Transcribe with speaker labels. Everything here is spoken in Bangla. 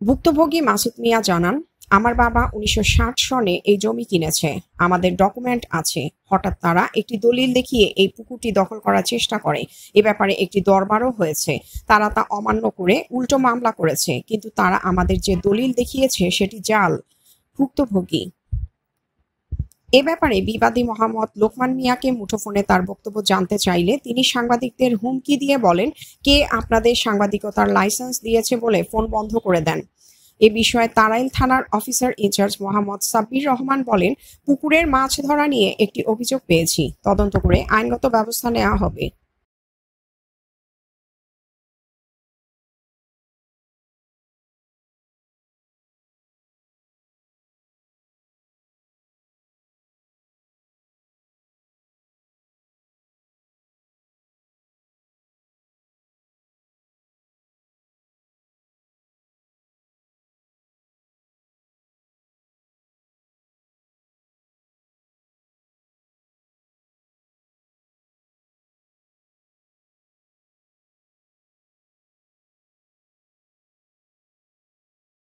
Speaker 1: ভুক্তভোগী মাসুদ মিয়া জানান, আমার বাবা ১৯৬০ সনে এই জমি কিনেছে, আমাদের ডকুমেন্ট আছে। হঠাৎ তারা একটি দলিল দেখিয়ে এই পুকুরটি দখল করার চেষ্টা করে। এ ব্যাপারে একটি দরবারও হয়েছে, তারা তা অমান্য করে উল্টো মামলা করেছে, কিন্তু তারা আমাদের যে দলিল দেখিয়েছে সেটি জাল। ভুক্তভোগী এ ব্যাপারে বিবাদী মোহাম্মদ লোকমান মিয়াকে মুঠোফোনে তার বক্তব্য জানতে চাইলে তিনি সাংবাদিকদের হুমকি দিয়ে বলেন, কে আপনাদের সাংবাদিকতার লাইসেন্স দিয়েছে বলে ফোন বন্ধ করে দেন। এ বিষয়ে তাড়াইল থানার অফিসার ইনচার্জ মোহাম্মদ সাব্বির রহমান বলেন, পুকুরের মাছ ধরা নিয়ে একটি অভিযোগ পেয়েছি, তদন্ত করে আইনগত ব্যবস্থা নেওয়া হবে।